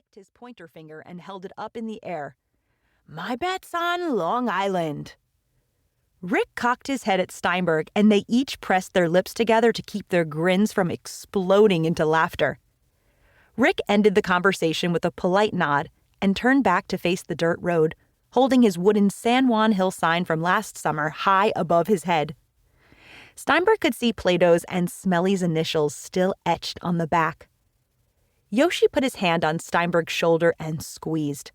licked his pointer finger and held it up in the air. "My bet's on Long Island." Rick cocked his head at Steinberg, and they each pressed their lips together to keep their grins from exploding into laughter. Rick ended the conversation with a polite nod and turned back to face the dirt road, holding his wooden San Juan Hill sign from last summer high above his head. Steinberg could see Plato's and Smelly's initials still etched on the back. Yoshi put his hand on Steinberg's shoulder and squeezed.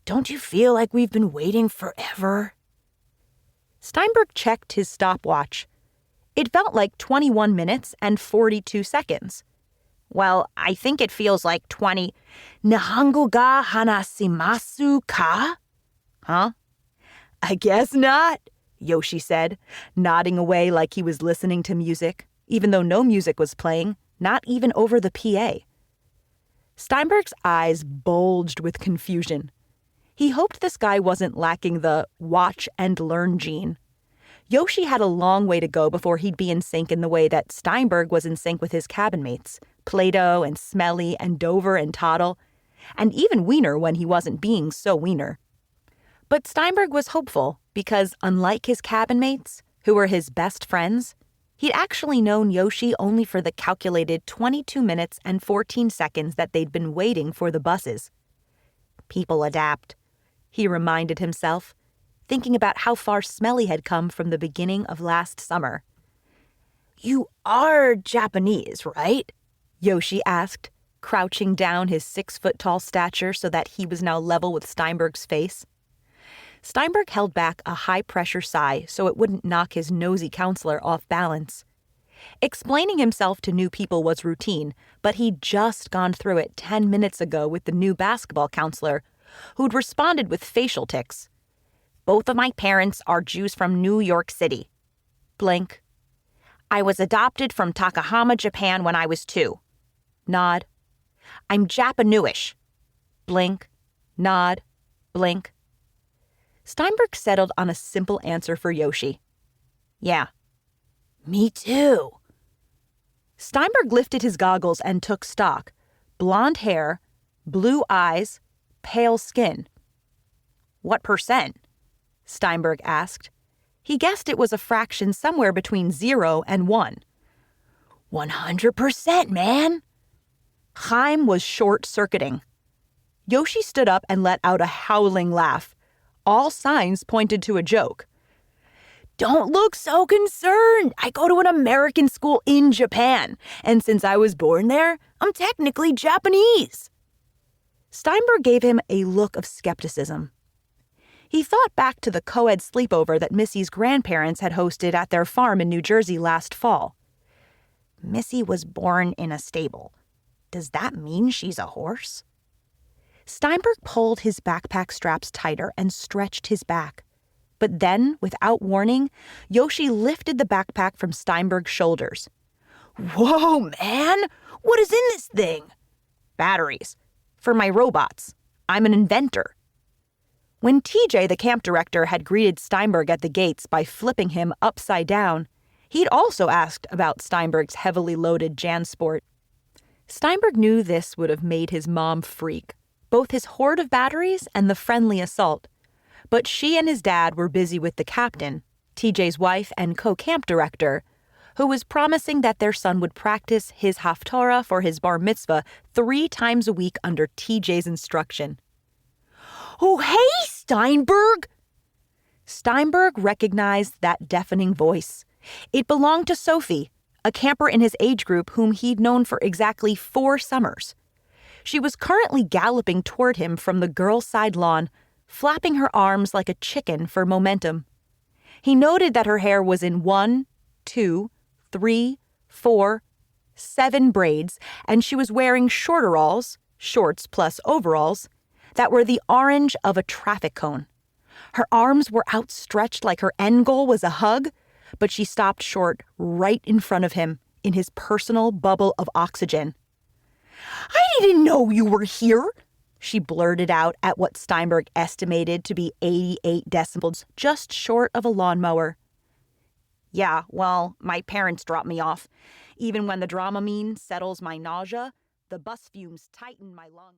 "Don't you feel like we've been waiting forever?" Steinberg checked his stopwatch. It felt like 21 minutes and 42 seconds. "Well, I think it feels like 20. Nihongo ga hanasimasu ka?" "Huh?" "I guess not," Yoshi said, nodding away like he was listening to music, even though no music was playing, not even over the PA. Steinberg's eyes bulged with confusion. He hoped this guy wasn't lacking the watch and learn gene. Yoshi had a long way to go before he'd be in sync in the way that Steinberg was in sync with his cabin mates, Plato and Smelly and Dover and Toddle, and even Wiener when he wasn't being so Wiener. But Steinberg was hopeful because, unlike his cabin mates, who were his best friends, he'd actually known Yoshi only for the calculated 22 minutes and 14 seconds that they'd been waiting for the buses. People adapt, he reminded himself, thinking about how far Smelly had come from the beginning of last summer. "You are Japanese, right?" Yoshi asked, crouching down his 6-foot-tall stature so that he was now level with Steinberg's face. Steinberg held back a high-pressure sigh so it wouldn't knock his nosy counselor off balance. Explaining himself to new people was routine, but he'd just gone through it 10 minutes ago with the new basketball counselor, who'd responded with facial tics. "Both of my parents are Jews from New York City." Blink. "I was adopted from Takahama, Japan when I was 2. Nod. "I'm Japanewish." Blink. Nod. Blink. Steinberg settled on a simple answer for Yoshi. "Yeah." "Me too." Steinberg lifted his goggles and took stock. Blonde hair, blue eyes, pale skin. "What percent?" Steinberg asked. He guessed it was a fraction somewhere between 0 and 1. 100%, man." Chaim was short-circuiting. Yoshi stood up and let out a howling laugh. All signs pointed to a joke. "Don't look so concerned. I go to an American school in Japan, and since I was born there, I'm technically Japanese." Steinberg gave him a look of skepticism. He thought back to the co-ed sleepover that Missy's grandparents had hosted at their farm in New Jersey last fall. "Missy was born in a stable. Does that mean she's a horse?" Steinberg pulled his backpack straps tighter and stretched his back. But then, without warning, Yoshi lifted the backpack from Steinberg's shoulders. "Whoa, man! What is in this thing?" "Batteries. For my robots. I'm an inventor." When TJ, the camp director, had greeted Steinberg at the gates by flipping him upside down, he'd also asked about Steinberg's heavily loaded JanSport. Steinberg knew this would have made his mom freak, both his hoard of batteries and the friendly assault. But she and his dad were busy with the captain, TJ's wife and co-camp director, who was promising that their son would practice his haftorah for his bar mitzvah 3 times a week under TJ's instruction. "Oh, hey, Steinberg!" Steinberg recognized that deafening voice. It belonged to Sophie, a camper in his age group whom he'd known for exactly 4 summers. She was currently galloping toward him from the girls' side lawn, flapping her arms like a chicken for momentum. He noted that her hair was in 1, 2, 3, 4, 7 braids, and she was wearing shorteralls, shorts plus overalls, that were the orange of a traffic cone. Her arms were outstretched like her end goal was a hug, but she stopped short right in front of him in his personal bubble of oxygen. "I didn't know you were here," she blurted out at what Steinberg estimated to be 88 decibels, just short of a lawnmower. "Yeah, well, my parents dropped me off. Even when the Dramamine settles my nausea, the bus fumes tighten my lungs."